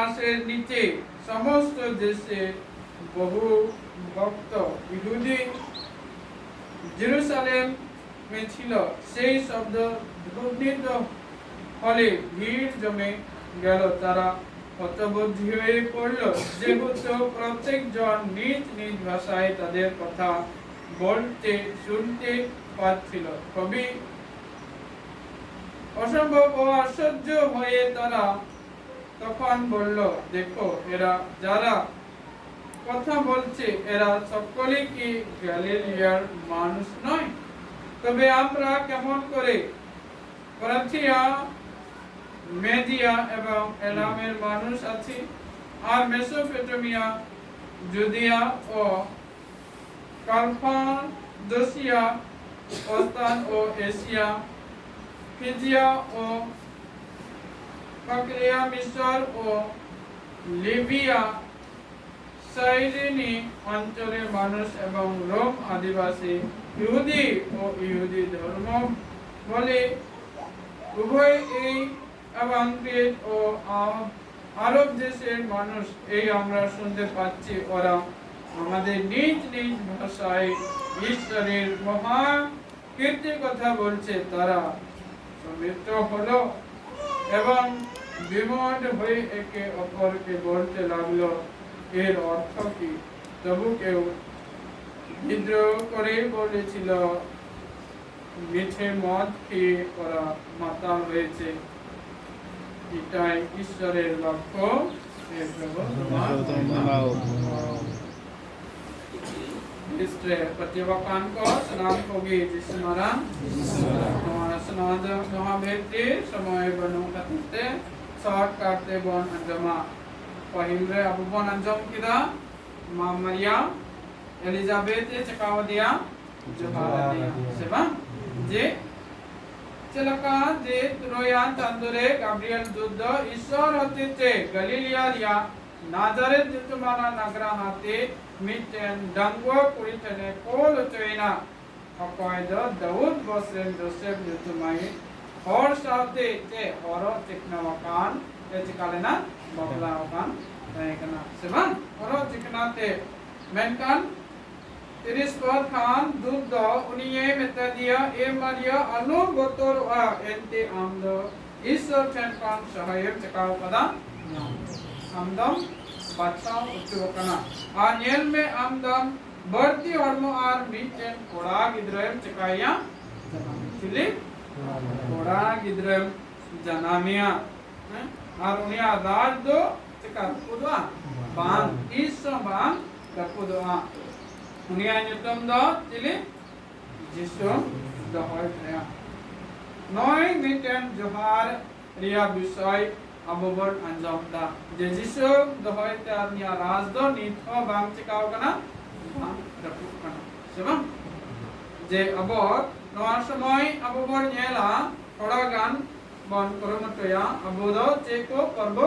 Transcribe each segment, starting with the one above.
আকাশের নিচে সমস্ত দেশে বহু ভক্ত ইহুদি জেরুসালেম ছিল। সেই শব্দ ধ্বনিত হলে ভিড় জমে গেল। তারা হতবুদ্ধি হয়ে পড়ল, যেহেতু প্রত্যেকজন নিজ নিজ ভাষায় তাদের কথা বলতে শুনতে পাচ্ছিল। কবি অসম্ভব ও আশ্চর্য হয়ে তারা তখন বলল, দেখো, এরা যারা কথা বলছে এরা সকলে কি গ্যালিলিয়ার মানুষ নয়? তবে আমরা কেমন করে পারথিয়া, মেদিয়া এবং এলামের মানুষ আছি, আর মেসোপটেমিয়া, জুদিয়া ও কাপাদোসিয়া, ওস্তান ও এশিয়া, ফিজিয়া ও পাকরিয়া, মিশর ও লিবিয়া, সাইরিনি অঞ্চলের মানুষ এবং রোম আদিবাসী, ইহুদি ও ইহুদি ধর্ম বলে উভয় এই এবং গ্রিক ও আরব দেশের মানুষ, এই আমরা শুনতে পাচ্ছি ওরা আমাদের নিজ নিজ ভাষায় ঈশ্বরের মহা কীর্তির কথা বলছে। তারা সমৃদ্ধ হলো এবং বিমোড হয়ে একে অপরকে বলতে লাগলো, এর অর্থ কি? তবু কেউ বিদ্রোহ করে বলেছিল, মিঠে মদ খেয়ে ওরা মাতাল হয়েছে। এটাই ঈশ্বরের বাক্য। प्रतिवकान को स्नान होगी जिसमरण स्नान महाभेदे समय बनो कतते शॉर्ट काटते बन अंजमा पहिलरे अब बन अंजम किदा मामरिया एलिजाबेथ चकाव दिया जवाब दिया सेबा जे चलका जे त्रोया तंदुरे गाब्रिएल दुद्ध ईश्वर हते गलीलिया या नाजारेत जुतमाना नगरा हाते मिटेन डंगो कुरितने कोल चोइना अकॉयद दाऊद बसेन जोसेफ जुतमाई और साथे ते और चिकनावकान ते चिकालेना बबलावकान तायकना सेबन और चिकनाते मेनकान तिरिस्पद खान दुद्ध उनिये मेतदिया ए मारिया अनु बोतोर आ एंते आमदो ईश्वर ठेनकान सहायक चकाव पदा आमदम बादशाह उच्चवकना आनियल में आमदम बढ़ती हर्मो आर मीटेन कोड़ा गिद्रम चकाया चिली कोड़ा गिद्रम जनामिया आर उनिया राज दो चका पुदवा बांग ईश्वर बांग कपुदवा उनिया न्यूटन दो चिली जिसो दहोय थया नॉय मीटेन जोहार रिया विषय अबोबर अंजमदा जे जिसो दहोय तारनिया राजदो निथो बांग चिकाव कना बांग रपु कना सेबा जे अबोर नोआ समय अबोबर नेला थोड़ा गान बन करमटया अबोदो चेको पर्व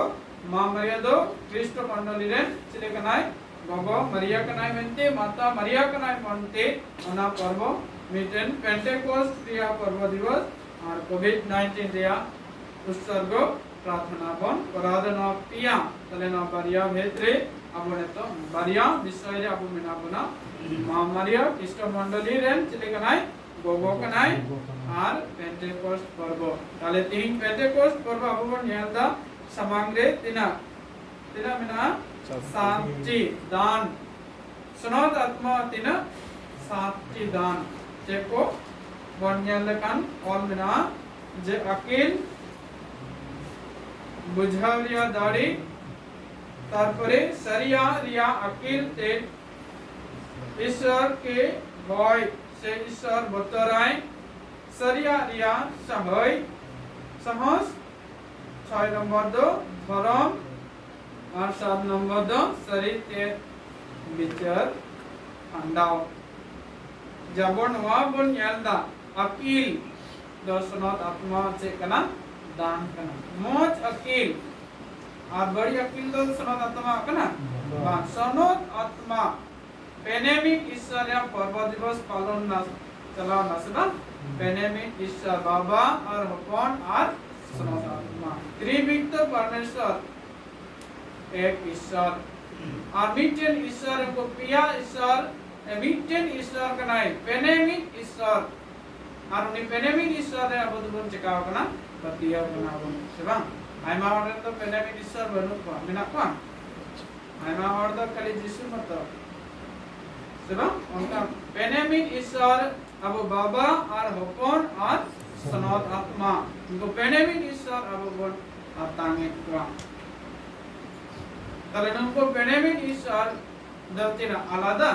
मा मर्यादो ख्रिस्ट मंडली रे चिले कनाय बाबा मरिया कनाय मेंते माता मरिया कनाय मनते ओना पर्व मिटेन पेंटेकोस्ट क्रिया पर्व दिवस और कोविड-19 रिया उत्सर्ग प्रार्थना बन पराधना पिया तलेना बारिया भेत्रे अबने तो बारिया विषय रे अबु मेना बना मा मरिया ख्रिस्ट मंडली रेन चिले कनाय गोगो कनाय और पेंटेकोस्ट पर्व ताले तीन पेंटेकोस्ट पर्व अबु नेलदा समांगरे तिना मेना साची दान सुनोद आत्मा तिना साची दान जेको बन्यालकान और मेना जे अकील बुझावरिया दाड़ी तारपरे सरिया रिया अकील ते ईश्वर के भय से ईश्वर बतराय सरिया रिया सहय साहस 6 नंबर दो धर्म और 7 नंबर दो शरीर के विचार अंडाव जबन वा बन यालदा अकील दर्शनत आत्मा से कना दान कना मोज अकील और बड़ी अकील दर्शनत आत्मा कना बान सनत आत्मा पेनेमिक ईश्वर या पर्व दिवस पालन ना चला नसना पेनेमिक ईश्वर बाबा और हपन और सनत आत्मा त्रिविक्त परमेश्वर एक ईश्वर और मिटेन ईश्वर को पिया ईश्वर मिटेन ईश्वर कनाय पेनेमिक ईश्वर और उनी पेनेमिक ईश्वर रे अब दुबन चिकाव कना पतिया कना बन सेबा आइमा और तो पेनेमिक ईश्वर बनु को मिना को आइमा और तो खाली यीशु मत सेबा उनका पेनेमिक ईश्वर अब बाबा और होपन और सनोत आत्मा उनको पेनेमिक ईश्वर अब बन आतांगे को তাহলে উनको पेनेमिक ईश्वर दलतिना आलादा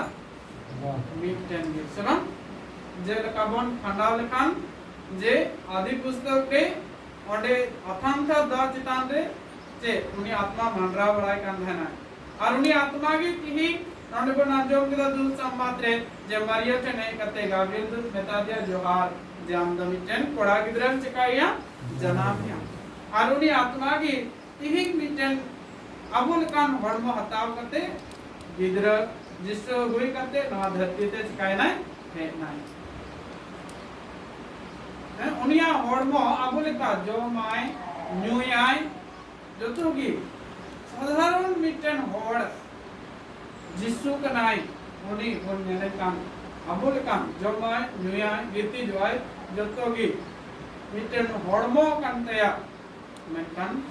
मिटेन गे सेबा जे लकाबन खंडाव लेखान जे आदि पुस्तक रे ओंडे अथांथा दा चितान रे जे उनी आत्मा मानरा बड़ाय कान थाना और उनी आत्मा की तिही नोंडे बन आजोम के दूत संवाद रे जे मारिया ठने कते गाब्रिएल दूत मेता दिया जोहार जे आम द मिटेन कोड़ा गिदरन चिकाया जनामिया और उनी आत्मा की तिही मिटेन अबुल कान हड़मो हताव कते गिदरा जिसो हुई करते नवा धरती ते चिकाय नाय है नाय उनिया हड़मो अबुल का जो माय न्यूयाय जतोगी साधारण मिटन हड़ जिसु कनाय उनी उन नेने कान अबुल कान जो माय न्यूयाय गीति जोय जतोगी मिटन हड़मो कानतया मेनकान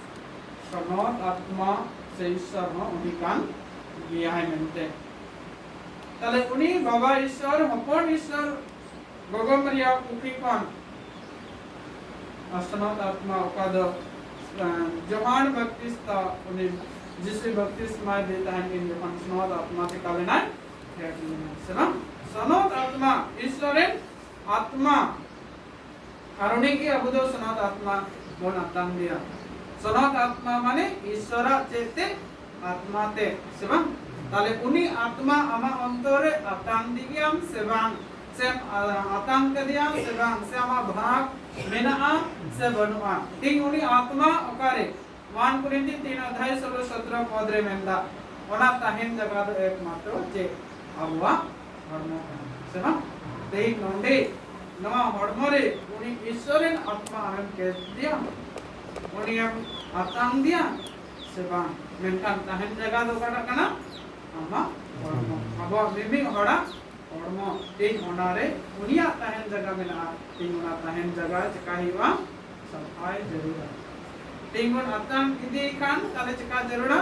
सनोत आत्मा से ईश्वर हो उनी कान गिया है मेनते तले उनी बाबा ईश्वर हपन ईश्वर गोगमरिया कुकी कान असनोत आत्मा उकाद जोहान बप्तिस्ता उनी जिसे बप्तिस्मा देता है इन जोहान सनोत आत्मा के काले ना सनम सनोत आत्मा ईश्वरेन आत्मा और उन्हीं की अबुदो सनोत आत्मा बोन आत्म दिया सनोत आत्मा माने ईश्वरा चेते आत्मा ते सेबं ताले उनी आत्मा आमा अंतरे आतांग दिगियाम सेबांग सेम आतांग कदियाम सेबांग से आमा भाग मेना से बनुआ तीन उनी आत्मा ओकारे 1 कुरिन्थी 3 अध्याय 17 पद रे मेंदा ओना ताहिन जगह दो एकमात्र जे अबुआ हरमो सेबं तेई नोंडे नवा हरमो रे उनी ईश्वरेन आत्मा आरम के दिया उनी हम आतांग दिया सेबांग मेनकान ताहिन जगह दो काटा कना आमा हरमो अब मिमी हड़ा हरमो तीन ओनारे उनिया ताहिन जगह मेना तीन ओना ताहिन जगह चकाहीवा सफाई जरूर तीन ओन आतांग इदी कान ताले चका जरूर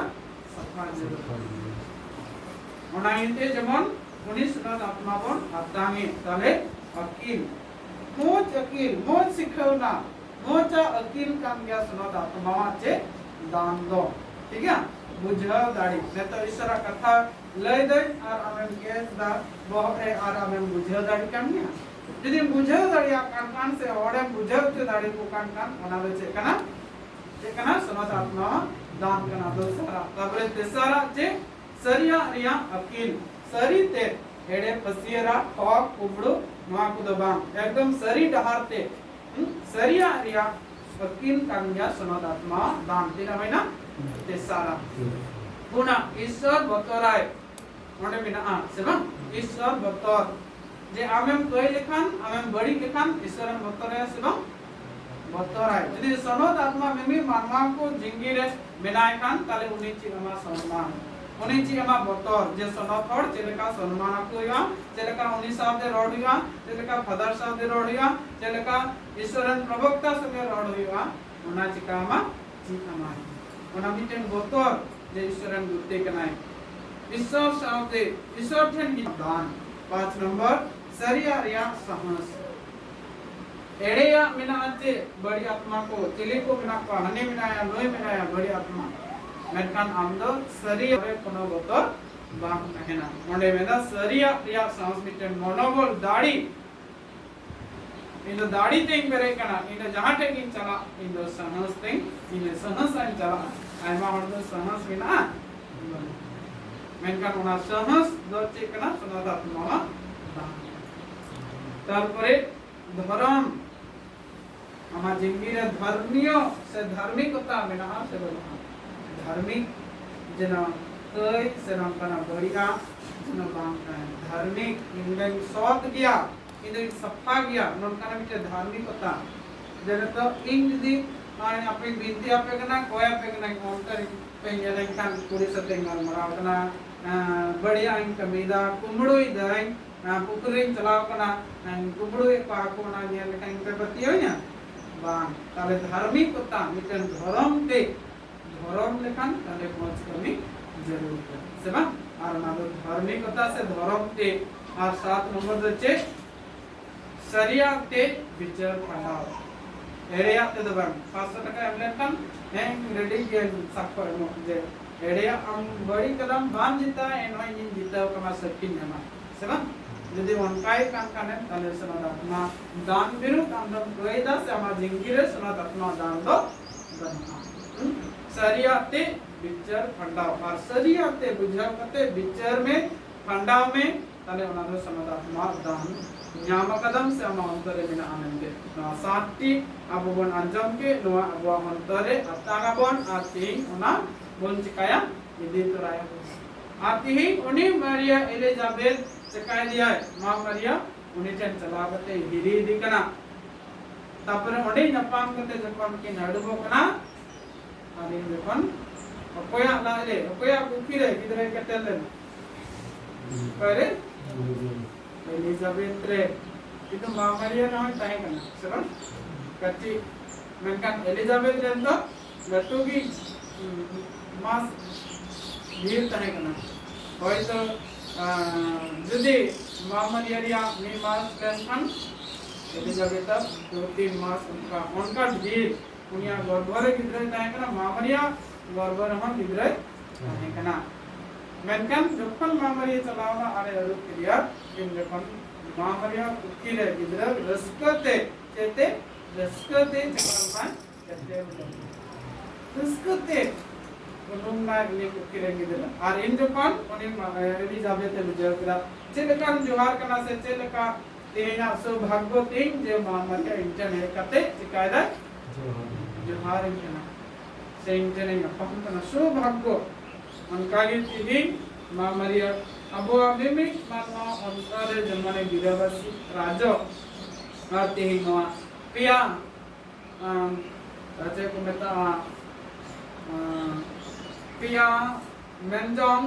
सफाई जरूर ओना इनते जेमन उनी सुनात आत्मा बन आतांगे ताले अकील मोज सिखवना मोचा अकील काम गया सुनात आत्मा चे दान दो ठीक है बुझाव दाड़ी ने तो ईश्वर कथा लय दे और आमेन केस दा बहरे और आमेन बुझाव दाड़ी काम निया यदि बुझाव दाड़ी कान कान से ओडे बुझाव ते दाड़ी को कान कान ओना दे चे कना सुनात आत्मा दान कना दो सारा तबरे तेसारा चे सरिया रिया अकील सरी ते एडे पसियरा हक कुबड़ो नवा को दबा एकदम सरी डहारते सरिया रिया अकील काम गया सुनात आत्मा दान तेरा मैना तेसारा पुना ईश्वर बतराय ओंडे मिना सेबा ईश्वर बतर जे आमेम तोय लेखान आमेम बड़ी लेखान ईश्वर बतराय सेबा बतराय यदि सनोत आत्मा मिमी मानवा को जिंगी रे बिनाय कान ताले उनी ची अमा सम्मान उनी ची अमा बतर जे सनोत हड़ चेलेका सम्मान को या चेलेका उनी साहब दे रोडिया चेलेका फादर साहब दे रोडिया चेलेका ईश्वरन प्रवक्ता संगे रोडिया उना चिकामा ची अमा ओना मिटेन बतर जे ईश्वरन गुते कनाय ईश्वर सावते ईश्वर ठन दान 5 नंबर सरिया रिया साहस एड़ेया मिना अचे बड़ी आत्मा को चिली को मिना को हने मिनाया लोय मिनाया बड़ी आत्मा मेनकान आमदो सरिया रे कोनो बतर बांग नहेना ओंडे मेना सरिया रिया साहस मिटेन मनोबल दाड़ी इन दाड़ी तेंग बेरे कना इन जहां टेकिंग चला इन दो साहस तेंग इन साहस आइन चला आइमा हरदो साहस बिना मेनकान ओना साहस दो चेकना सनादा आत्मा तारपरे धर्म आमा जिंगीरे धर्मियो से धार्मिकता मेना से बना धार्मिक जना तय से नंकना बढ़िया जना बांका धार्मिक इंगन सौत गया इंगन सफा गया नंकना मिटे धार्मिकता जना तो इंग दी ᱱᱚᱜᱼᱚᱭ ᱟᱯᱮ ᱵᱤᱱᱛᱤ ᱟᱯᱮ ᱠᱟᱱᱟ ᱠᱚᱭ ᱟᱯᱮ ᱠᱟᱱᱟ ᱚᱱᱛᱮ ᱯᱮ ᱧᱮᱞ ᱞᱮᱱᱠᱷᱟᱱ ᱠᱩᱲᱤ ᱥᱟᱛᱮ ᱜᱟᱞᱢᱟᱨᱟᱣ ᱠᱟᱱᱟ ᱵᱟᱹᱲᱤᱡᱟᱜ ᱤᱧ ᱠᱟᱹᱢᱤᱭᱮᱫᱟ ᱠᱩᱢᱵᱽᱲᱩᱭᱮᱫᱟᱹᱧ ᱯᱩᱠᱷᱨᱤᱧ ᱪᱟᱞᱟᱣ ᱠᱟᱱᱟ ᱠᱩᱢᱵᱽᱲᱩᱭᱮᱫ ᱠᱚᱣᱟ ᱠᱚ ᱚᱱᱟ ᱧᱮᱞ ᱞᱮᱠᱷᱟᱱ ᱯᱮ ᱯᱟᱹᱛᱭᱟᱹᱣᱧᱟ ᱵᱟᱝ ᱛᱟᱦᱞᱮ ধার্মিকতা मिटन धर्म ते धर्म लेखान ताले मौज कमी जरूर है से बा और ना तो धार्मिकता से धर्म ते और 7 नंबर दे शरिया ते विचार पढ़ाओ एरिया ते दबा 500 टका एमलेन हैं रेडी के साको जे एरिया हम बड़ी कदम बाम जीता एनो इन जीता कमा सकिन नमा से बा যদি অনকাই কান কানে তাহলে সনাত আত্মা দান বিরু কান্দম কইদা সে আমা জিঙ্গিরে সনাত আত্মা দান দো বনহা शरीयते विचार फंडाव और शरीयते बुझाव कते विचार में फंडाव में ताले ओनादो सनात आत्मा दान ᱧᱟᱢ ᱠᱟᱫᱟᱢ ᱥᱮ ᱟᱢᱟᱜ ᱚᱱᱛᱚᱨᱮ ᱢᱮᱱᱟᱜᱼᱟ ᱢᱮᱱᱛᱮ ᱱᱚᱣᱟ ᱥᱟᱛᱴᱤ ᱟᱵᱚ ᱵᱚᱱ ᱟᱸᱡᱚᱢ ᱠᱮ ᱱᱚᱣᱟ ᱟᱵᱚᱣᱟᱜ ᱚᱱᱛᱚᱨᱮ ᱟᱛᱟᱜᱟᱵᱚᱱ ᱟᱨ ᱛᱤᱦᱤᱧ ᱚᱱᱟ ᱵᱚᱱ ᱪᱤᱠᱟᱭᱟ ᱤᱫᱤ ᱛᱚᱨᱟᱭᱟ ᱟᱨ ᱛᱤᱦᱤᱧ ᱩᱱᱤ ᱢᱟᱨᱤᱭᱟ एलिजाबेथ चिकाय दिया है मां मरिया उन्हें ठन चला करते हिरी दी कना तापर ओडे नपाम करते जपन के नडबो कना आनी जपन अकोया लाले अकोया कुखिरे किदरे कटेले परे एलिजाबेथ रे itu मां मरिया ना ताहे कना sebab कच्ची मेनकान एलिजाबेथ रे तो लटुगी मास ढेर ताहे कना होयतो যদি मामरिया मी मास लेनखान एलिजाबेथ 2-3 मास उनका ढेर उनिया गर्भरे गिद्रे ताहे कना मामरिया गर्भरे हम गिद्रे ताहे कना मेनकान जखन मामरिया चलावना आरे अरुप क्रिया इन जखन मामरिया उकिरे गिद्रे रस्कते चेते रस्कते चकरमान करते रस्कते उनुंगा ने उकिरे गिद्रे और इन जखन उनि एलिजाबेथ बुझाव करा चेलकान जोहार कना से चेलका तेना सौभाग्यवती जे मामरिया इंटन हे कते चिकायदा जोहार इंटना से इंटने नपम कना सौभाग्य अनकागी तिही मामरिया अबो अबिमि मानवा अंतरे जमने गिरवासी राजो आते ही नवा पिया राजे को मेता पिया मेंजोंग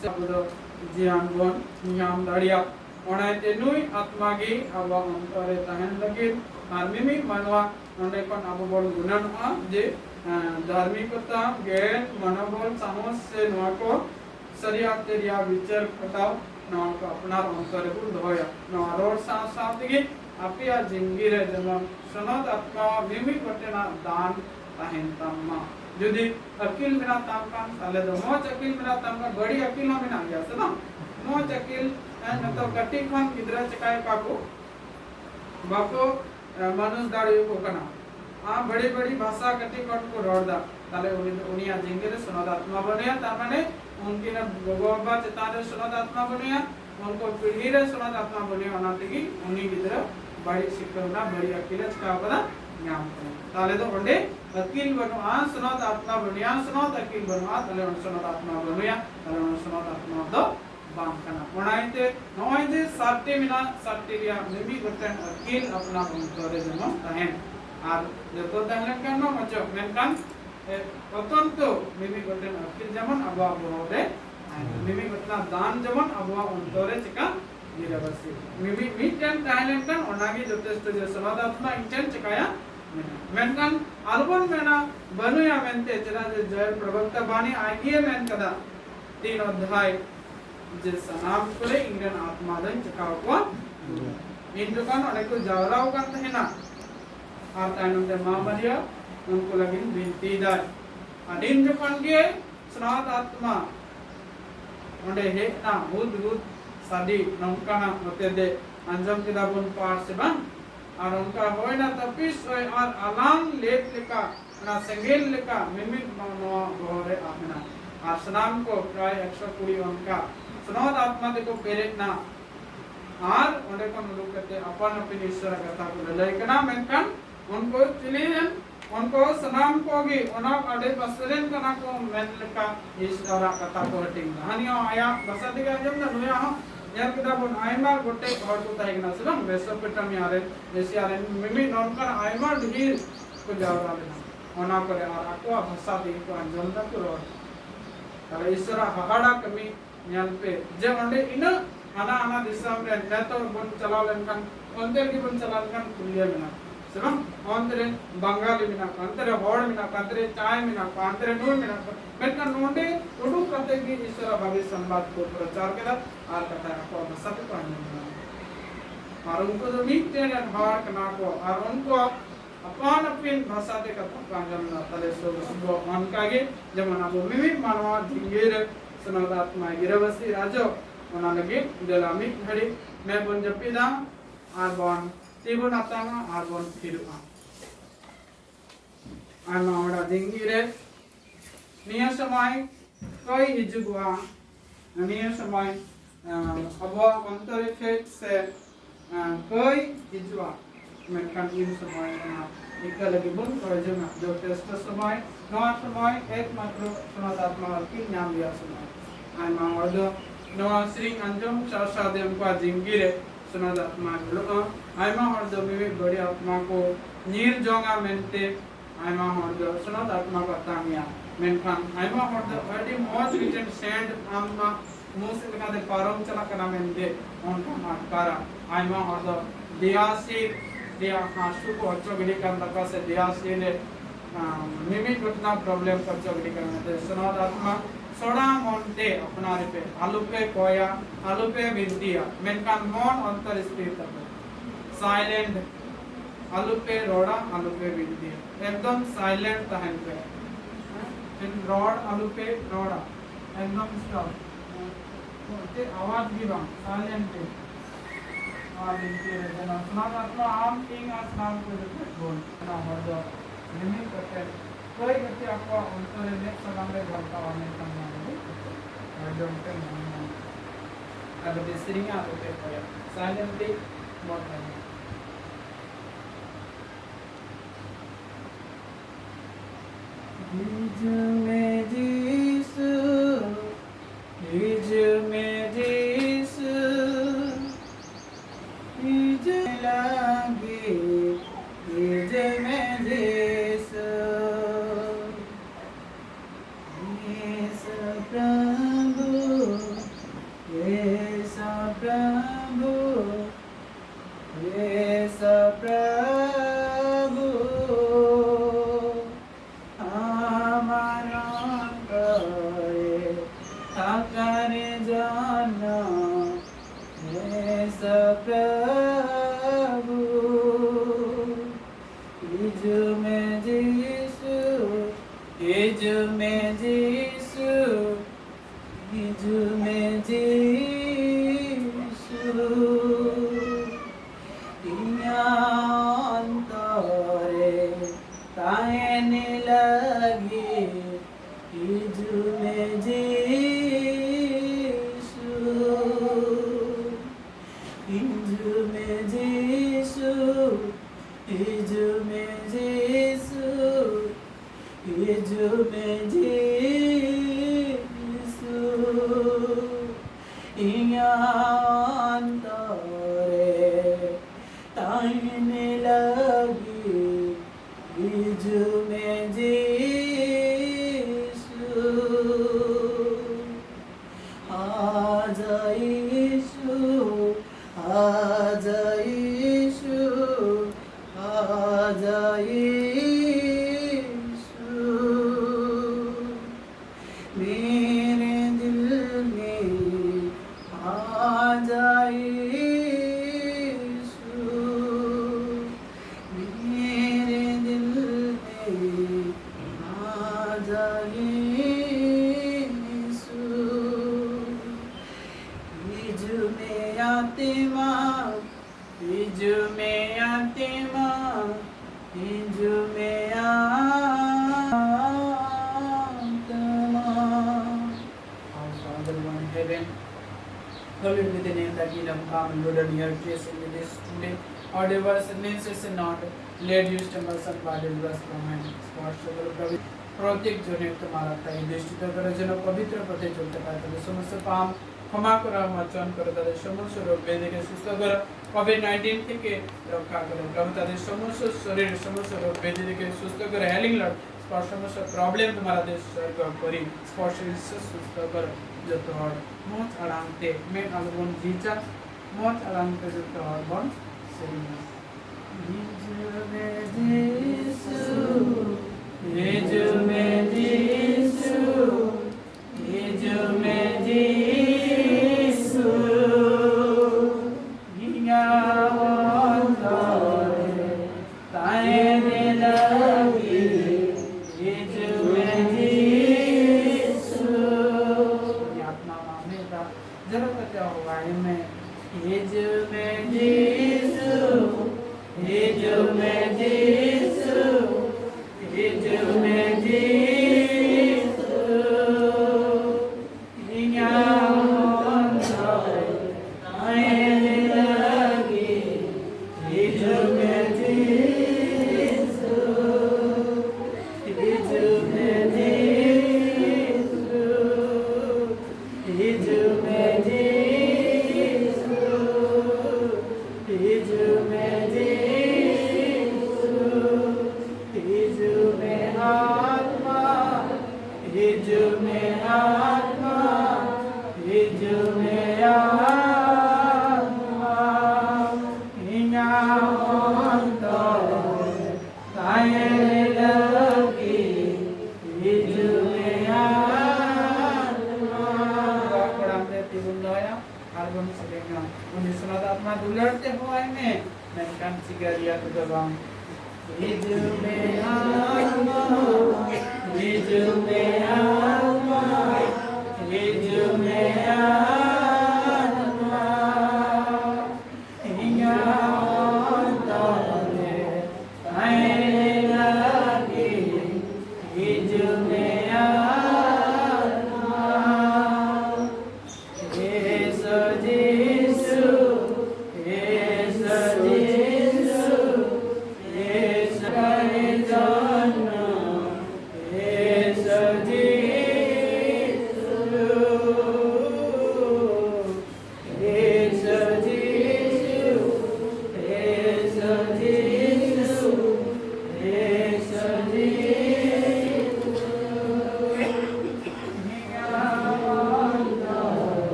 सबदो जियान बोन नियाम दाड़िया ओनाइते नुई आत्मागी अब अंतरे तहन लगे आर मिमि मानवा ओंडे कोन अब बोल गुणन जे धार्मिकता ज्ञान मनोबल साहस से नवा को शरीयत रिया विचार पटाव नवा को अपना अंतरे को दोया नवा रोड साथ साथ की अपिया जिंदगी रे जमन सनद आत्मा मिमि पटेना दान तहन तम्मा যদি अकील मेरा तामकान ताले दो मोच अकील मेरा तामकान बड़ी अकील हम ना गया से ना मोच अकील मतलब कटी खान किधर चकाय पाको बाको मनुष्य दाड़ी को कना बड़ी बड़ी भाषा कटी कट को रोडदा ताले उनिया जिंगरे सनद आत्मा बनिया तार माने उनकी ना गोगोबा चेतारे सनद आत्मा बनिया उनको पीढ़ी रे सनद आत्मा बनिया ओना तगी उनी किधर बड़ी शिक्षा बड़ी अकील चका पदा ᱧᱟᱢ ᱠᱟᱱᱟ ताले दो ओंडे अकील बनुआ सनद आत्मा बनिया सनद अकील बनुआ ताले ओन सनद आत्मा बनुया ताले ओन सनद आत्मा दो बाम कना ओनाइते नॉय जे सार्टे मिना सार्टे रिया मिमी गटन अकील अपना अंतरे जमो तहन आर जतो तहन कनो मचो मेनकान अतंतो मिमी गटन अकील जमन अबा बोरे मिमी गटना दान जमन अबा अंतरे चिका गिरबसी मिमी मिटन तहन कन ओनागी जतेस्त जे सनद आत्मा इंटेन चिकाया मेनकान अलबन मेना बनुया मेनते चला जे जय प्रवक्ता बानी आगे मेन कदा 3 अध्याय जे सनाम करे इंग्रन आत्मा दन चकाव को इन दुकान अनेक को जावराव का तहना आर तानम दे मामरिया उनको लगिन बिनती दाय अदिन दुकान के सनात आत्मा ओंडे हे ना हुद हुद सादी नमकाना होते दे अंजम किदा बन पार से बन और उनका होय ना तपिस होय और अलांग लेप लेका ना संगेल लेका मिमित मानवा गोरे आमना और सनाम को प्राय 120 उनका सनद आत्मा देखो पेरेट ना और ओंडे को लोग कहते अपन अपन ईश्वर कथा को लइकना मेनकान उनको चिलीन उनको सनाम कोगी ओना अडे पसरेन कना को मेन लेका ईश्वर कथा को हटिंग हनियो आया बसा दिगा जब ना नुया यार किदा बोन आइमा गोटे हर को ताइगना से बेसो पेटम यारे जैसे यारे मिमी नॉन का आइमा ढीर को जावरा लेना ᱚᱱᱟ ᱠᱚᱨᱮ ᱟᱨ ᱟᱠᱚᱣᱟᱜ ᱵᱷᱟষᱟ ᱛᱮᱜᱮ ᱠᱚ ᱟᱸᱡᱚᱢ ᱫᱟᱠᱚ ᱨᱚᱲ ᱛᱟᱦᱞᱮ ᱤᱥᱚᱨᱟᱜ ᱦᱟᱦᱟᱲᱟ ᱠᱟᱹᱢᱤ ᱧᱮᱞ ᱯᱮ ᱡᱮ ᱚᱸᱰे ᱤᱱᱟᱹᱜ ᱦᱟᱱᱟ ᱫᱤᱥᱚᱢ ᱨᱮ ᱱᱤᱛᱚᱜ ᱵᱚᱱ ᱪᱟᱞᱟᱣ ᱞᱮᱱᱠᱷᱟन ᱚᱱᱛᱮ ᱨᱮᱜᱮ ᱵᱚᱱ ᱪᱟᱞᱟᱣ ᱞᱮᱱᱠᱷᱟन ᱠᱩᱲᱤᱭᱟᱹ ᱢᱮᱱᱟᱜ ᱥᱮ ᱵᱟᱝ ᱚᱱᱛᱮ ᱨᱮ ᱵᱟᱝᱜᱟᱞᱤ ᱢᱮᱱᱟᱜ ᱠᱚᱣᱟ ᱚᱱᱛᱮ ᱨᱮ ᱦᱚᱲ ᱢᱮᱱᱟᱜ ᱠᱚᱣᱟ ᱚᱱᱛᱮ ᱨᱮ ᱪᱟᱭ ᱢᱮᱱᱟᱜ ᱠᱚᱣᱟ ᱚᱱᱛᱮ ᱨᱮ ᱱᱩᱭ ᱢᱮᱱᱟᱜ ᱠᱚᱣᱟ ᱢᱮᱱᱠᱷᱟन ᱱᱚᱰᱮ ᱩᱰᱩᱠ ᱠᱟᱛᱮ ᱜᱮ ᱤᱥᱚᱨᱟᱜ ᱵᱷᱟᱜᱮ ᱥᱚᱝᱵᱟद ᱠᱚ ᱯᱨᱚᱪᱟᱨ ᱠᱮᱫᱟ ᱟᱨ ᱠᱟᱛᱷᱟ ᱟᱠᱚᱣᱟᱜ ᱵᱷᱟषᱟ ᱛᱮᱠᱚ ᱟᱸᱡᱚᱢ ᱠᱮᱫᱟ और उनको जो मीटन हर कना को और उनको अपन अपन भाषा ते कथा को आंजम ना तले सब उनका गे जेमन अब मिमित मानवा जिंगेर सनदात्मा गिरवसी राजो ओना लगे देलामी घड़ी मैं बन जपिदा आर बन तिबुन आतामा आर बन फिरुआ आर मावड़ा जिंगीरे निया समय कोई हिजुगवा निया समय अब अंतरिक्ष से कोई हिजुआ मेनखान इन समय इका लगी बुन प्रयोजन जो टेस्ट समय नवा समय एकमात्र सनातन की नाम दिया समय आयमा वर्दो नवा श्री अंजम चारसादे उनका जिंगीरे सनातन गुलो आयमा वर्दो में बड़ी आत्मा को नीर जोंगा मेंटे आयमा वर्दो सनातन का तामिया मेनखान आयमा वर्दो अडी मौज रिटन सेंड आम्मा मुसे लगा पारम चला कना मेंटे उनका माकारा Aima वर्दो दियासी dia hasu ko ocho gidi kan laka se diasi le mimi घटना प्रॉब्लम कर ocho gidi kan te sunat atma soda monte अपना पे आलू पे कोया आलू पे बिंदिया मेनकान मन अंतर स्थित है साइलेंट आलू पे रोड़ा आलू पे बिंदिया एकदम साइलेंट तहन पे इन रोड आलू पे रोड़ा एकदम स्टॉप ते आवाज भी बंद साइलेंट और इनके जना सुनात आत्मा आम किंग आसनाम को जो बोल ना हो जो लिमिट करते कोई गति आपको अंतर ने सलामे बोलता वाले करना है और जो उनके मन में अगर दिसरिंग आते थे कोई साइलेंटली बोल रहे हैं हिज में जीसु हिज में जीसु हिज लगे हिज में जीसु यीशु प्रभु यीशु प्रभु यीशु प्रभु हमारा करे थाकारे जाना यीशु प्रभु हिज में जीसु हिज में जीसु हिज में जीसु अंतरे तायने लगी हिज में जीसु हिज में जीसु हिज में जीसु हिज में जीसु अंतरे तायने लगी हिज में जीसु आजा यीशु आजा यीशु आजा यीशु मेरे दिल में आजा यीशु मेरे दिल में आजा यीशु हिज में आत्मा हिज में आत्मा हिज में आत्मा Our Father in heaven, hallowed be the name, thy kingdom come, and Lord on your grace in this today. Whatever sins is not, let you stumble some body bless from hand. Spot प्रत्येक जने तुम्हारा ताई दृष्टि करे जन पवित्र पथे चलते पाए तले समस्त पाप क्षमा करो मोचन करो ताদের সমস্ত রোগ বেদিকে সুস্থ করো কোভিড-19 থেকে রক্ষা করো প্রভু তাদের সমস্ত শরীরের সমস্ত রোগ বেদিকে সুস্থ করে হেলিং লর্ড स्पर्श प्रॉब्लम तुम्हारा देश करी स्पर्श सुस्त कर जत हर मोच अड़ांगते में अलबन जीचा मोच अड़ांगते जत हर बन सही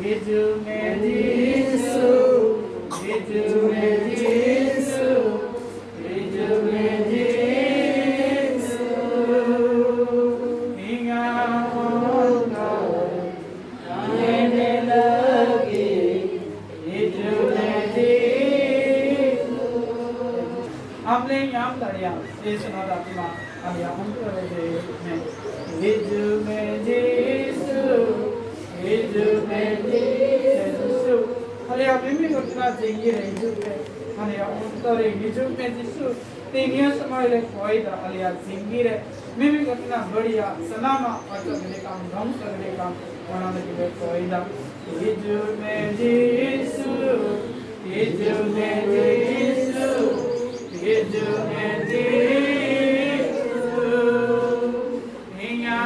With you, सुनादात्मा आलिया अंतरे में हिज में यीशु हिज में यीशु आलिया मिमी घटना जिंगी रे हिज में आलिया अंतरे हिज में यीशु तीनिया समय ले कोई दा आलिया जिंगी रे मिमी घटना बढ़िया सनामा अच्छा मेरे काम ढंग से मेरे काम बनाने के लिए कोई दा हिज में यीशु हिज में यीशु हिज में यीशु हिया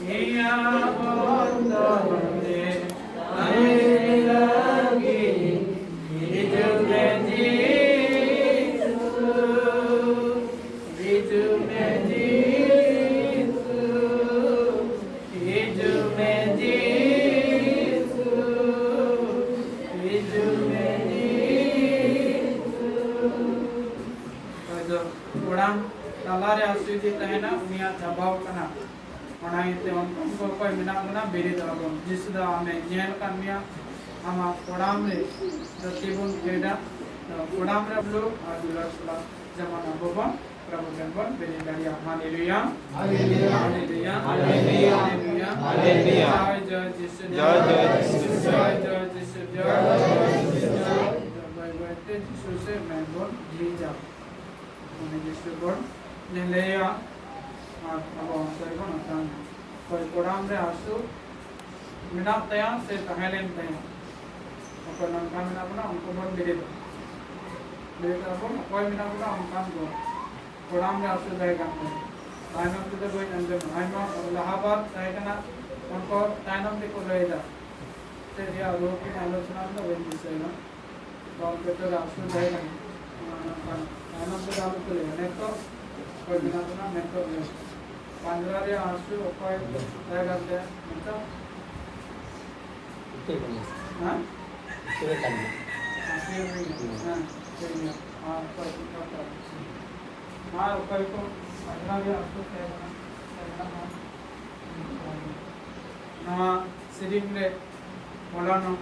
हिया बंदे आए लगी हिज में यीशु हिज में यीशु हिज में यीशु हिज में orang talare asuji tahena unia jabau kana ona ite onko koy mina muna beri dabon jisda ame jel kan mia ama kodam re tibun keda kodam re log adula sala jamana bobon prabhu janbon beri daria haleluya haleluya haleluya haleluya haleluya jai jisu jai jisu jai jisu jai jisu jai jisu se menbon jija Ini disebut nilai apa saya pun akan program re asu minat tayang se tahelen tayang apa nangkan minat pun angko pun beri pun apa minat pun angkan go program re asu saya kan tainam kita go anjam aima Allahabad saya kena angko tainam di kolai se dia roki आलोचना तो वही से ना तो kita asu saya kan anak sudah betul ya, neto, kau bina-bina neto ya. Panjari asu, kau itu saya kata neto. Hah? Silakan. Asyik ni, ini, kau itu kata. Kau itu panjari asu saya kata. Nama sering le, bolano.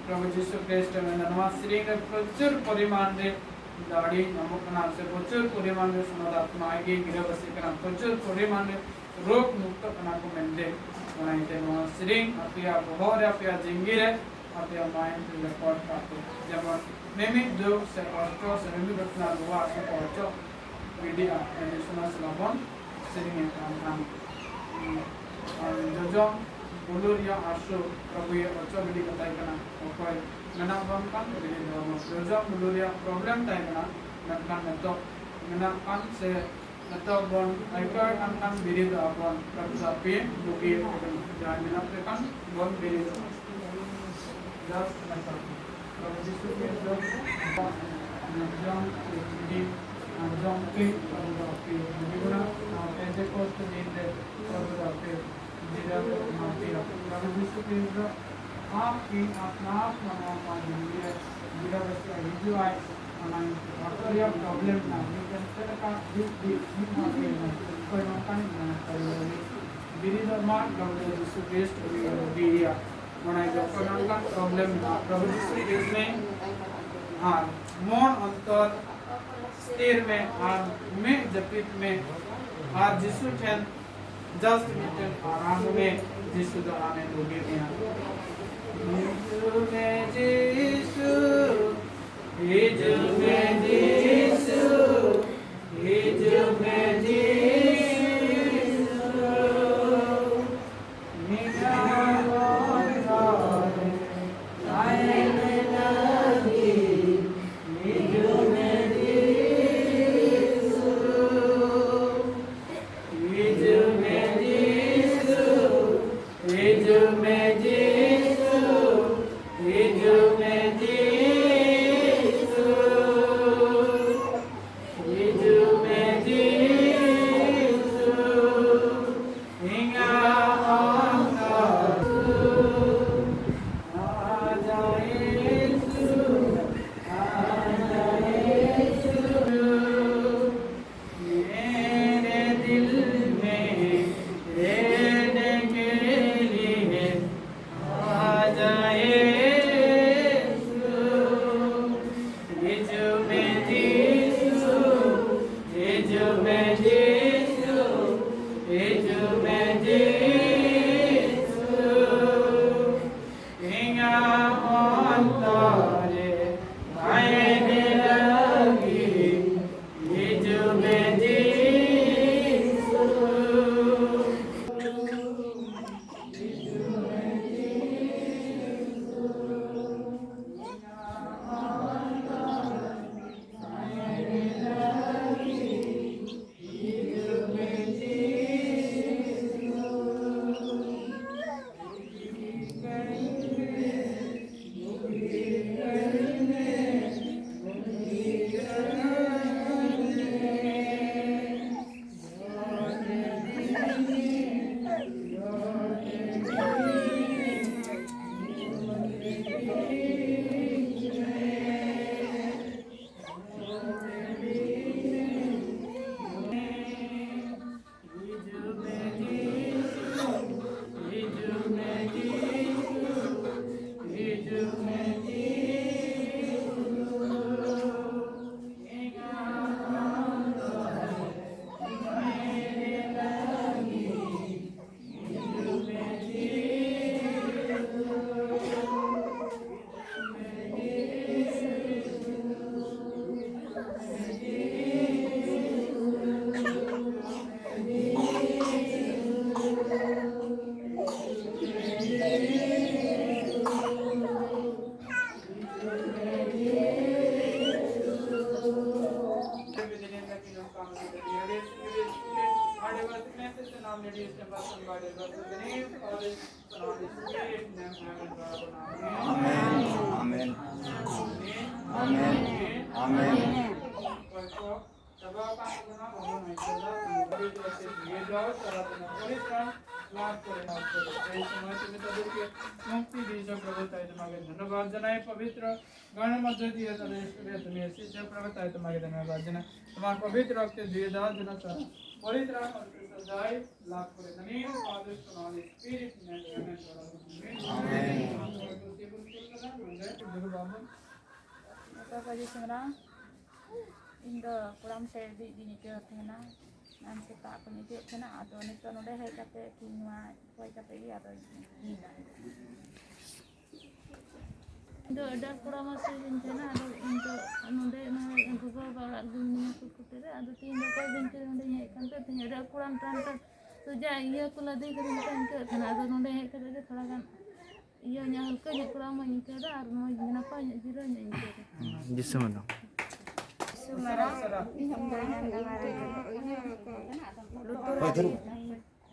प्रभु Yeshu Christ में नवा श्रींग प्रचुर परिमाण में दाढ़ी नमक ना से प्रचुर परिमाण में सुनादात्मा आएगी गिरवसी करना प्रचुर परिमाण में रोग मुक्त करना को मिलते बनाइते नवा श्रींग अपिया बहुत अपिया जिंगीरे अपिया माइंड रिकॉर्ड करते जब मेमी जो से ऑस्ट्रो से मेमी घटना हुआ से पहुंचो वीडियो मैंने सुना सलाबन श्रींग काम जो Buluria asu Prabu ya ocho bidi katai kana okoi menang kan bidi dharma jojo buluria problem tai kana nakkan neto menang kan se neto bon aikar kan bidi dharma Prabu sapi buki jangan menang kan bon bidi just neto Prabu Yesus Kristus najam bidi najam ke Prabu sapi bidi guna Pentecost ni Prabu sapi प्रभु यीशु Christ आपकी आप मनावा जिंदगी जिला बस हिजू आए मनाई और यह प्रॉब्लम ना लेकिन का दिस माके कोई मकान ना करेगी बिरी धर्मा प्रभु यीशु क्रिस्ट बिरिया मनाई जो कोई का प्रॉब्लम ना प्रभु यीशु क्रिस्ट में हां मन अंतर स्थिर में और में जपित में और यीशु ठन just मिनट आराम में यीशु दा आने दोगे यहाँ यीशु में यीशु यीशु में यीशु यीशु में यीशु मेरा वादा आए में लगी यीशु में यीशु यीशु Holy Spirit name Amen. Amen. Amen. মুক্তি দিয়েছ প্রভু তাই তোমাকে ধন্যবাদ জানাই পবিত্র গণের মধ্যে দিয়ে তাদের ঈশ্বরে তুমি এসেছো প্রভু তাই তোমাকে ধন্যবাদ জানাই তোমার পবিত্র রক্তে দিয়ে দেওয়ার জন্য তারা পরিত্রাণ সদাই লাভ করে জানি father son holy spirit name amen amen Bapak Haji Semarang, Indo kurang terdi di nikah kena, nanti tak penyikir kena atau nikah node hai kate kinwa, koi kate ini atau ini. Indo ada kurang masih bencana atau Indo node node yang gugur bawa dunia kukutere atau Indo koi bencana node yang kantor tinggal ada kurang transport, suja iya kula deh kerja kan kena atau node hai kate thora kan. Iya nyahal ke kurang menyikir ada, armo jenapa nyikir nyikir. Gisumara.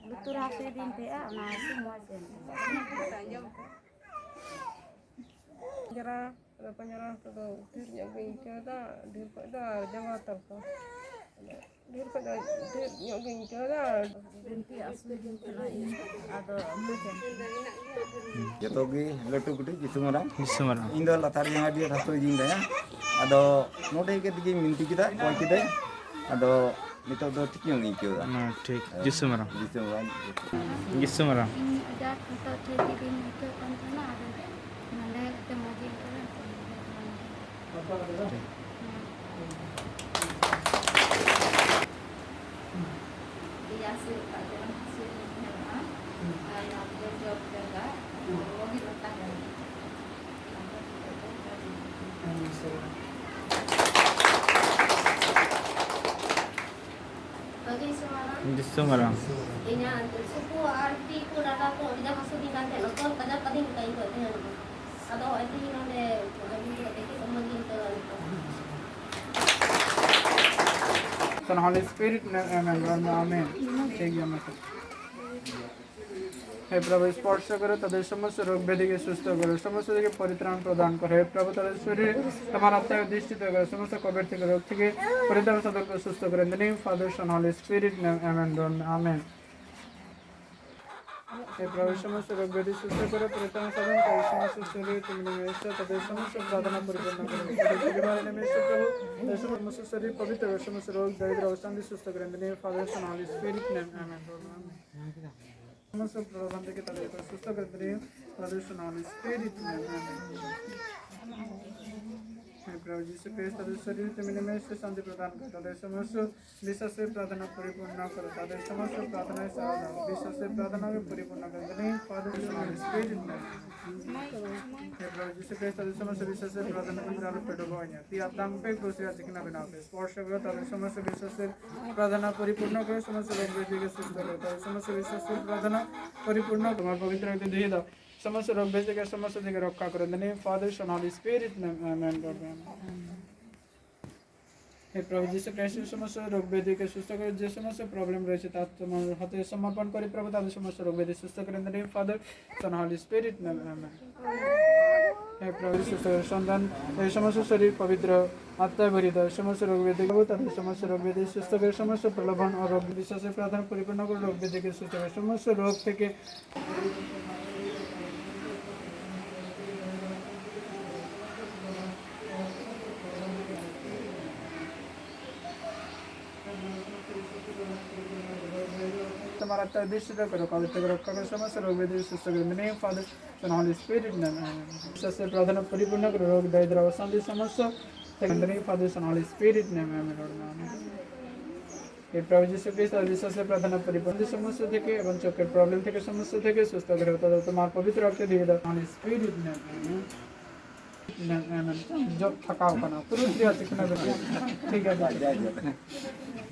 Lutur hasil dintea, nah semua jen. Jara penyerah itu dirnya gengkeda dir pada jawatan ko dir pada dirnya gengkeda Dinti asli dintea ini ada mungkin. Jotogi latu gede Gisumara. Gisumara. Indo latar yang dia satu jinda ya. Ado node ke tigi minti kita koi kita. Ado itu do tiki yang ikut. Nah, ठीक Gisumara. Gisumara. Gisumara. Ini ada kita jadi di nikah kan kena ada. Mana kita mau kan. Iya sih, ada hasilnya mah. Yang job jaga, mau diletak lagi. Bagi Semarang, Gisumara. ini antar suku arti kurang atau tidak masuk di kantor, atau kadang kadang kita ikut dengan atau arti nanti kita ikut kembali ke Son Holy Spirit name amen ठीक है मतलब हे प्रभु स्पर्श करो তাদের সমস্ত রোগ ব্যাধিকে সুস্থ করো সমস্ত থেকে পরিত্রাণ প্রদান করো হে প্রভু তাদের শরীর তোমার আত্মাকে দৃষ্টিত করো সমস্ত কবের থেকে রোগ থেকে পরিত্রাণ সাধককে সুস্থ করে দেন father son holy spirit name amen हे प्रभु समस्त रोग व्याधि सुস্থ করে পরিত্রাণ সাধন করো সমস্ত শরীর তুমি নেমে এসো তাদের সমস্ত প্রার্থনা পরিপূর্ণ করো তাদের পরিবার নেমে এসো প্রভু তাদের সমস্ত শরীর পবিত্র সমস্ত রোগ দারিদ্র অশান্তি সুস্থ করে দেন father son holy spirit name amen সমস্ত প্রলোভন থেকে তাদেরকে সুস্থ করে দেন father son holy spirit name amen हे प्रभु यीशु ख्रिस्ट তাদের শরীর তুমি নেমে এসে শান্তি প্রদান করো তাদের সমস্ত বিশ্বাসের প্রার্থনা পরিপূর্ণ করো তাদের সমস্ত প্রার্থনায় সাড়া দাও বিশ্বাসের প্রার্থনাকে পরিপূর্ণ করে দেন father son holy spirit name हे प्रभु यीशु ख्रिस्ट তাদের সমস্ত বিশ্বাসের প্রার্থনা করে আলো পেটো হয় তি আত্মাং পে ক্রুশে আজকে না বেনাবে স্পর্শ করো তাদের সমস্ত বিশ্বাসের প্রার্থনা পরিপূর্ণ করে সমস্ত রোগ ব্যাধিকে সুস্থ করো তাদের সমস্ত বিশ্বাসের প্রার্থনা পরিপূর্ণ তোমার পবিত্র রক্তে দিয়ে দাও সমস্ত রোগ ব্যাধি থেকে সমস্ত থেকে রক্ষা করে দেন father son holy spirit name amen हे प्रभु यीशु ख्रिस्ट समस्त रोग व्याधि के सुস্থ করে যে সমস্ত প্রবলেম রয়েছে তা তোমার হাতে সমর্পণ করে প্রভু তাদের সমস্ত রোগ ব্যাধি সুস্থ করে দেন father son holy spirit name amen हे प्रभु यीशु সন্তান এই সমস্ত শরীর পবিত্র আত্মায় ভরি দাও সমস্ত রোগ ব্যাধি তাদের সমস্ত রোগ ব্যাধি সুস্থ করে সমস্ত প্রলোভন ও রোগ বিশ্বাসের প্রার্থনা পরিপূর্ণ করে রোগ ব্যাধিকে সুস্থ করে সমস্ত রোগ থেকে तुम्हारा आत्मा दृष्टि करो पवित्र रक्षा करो समस्त रोग व्याधि सुস্থ करो in name father son holy spirit name सबसे प्रार्थना परिपूर्ण करो रोग दारिद्र अशांति समस्त in name father son holy spirit name हे प्रभु यीशु ख्रिस्ट विश्वास से प्रार्थना परिपूर्ण समस्त থেকে এবং চোখের প্রবলেম থেকে সমস্ত থেকে সুস্থ করো তোমার পবিত্র রক্তে দিয়ে দাও হলি স্পিরিট নেম আমেন जो थका होगा ना पूरी क्रिया सीखना ठीक है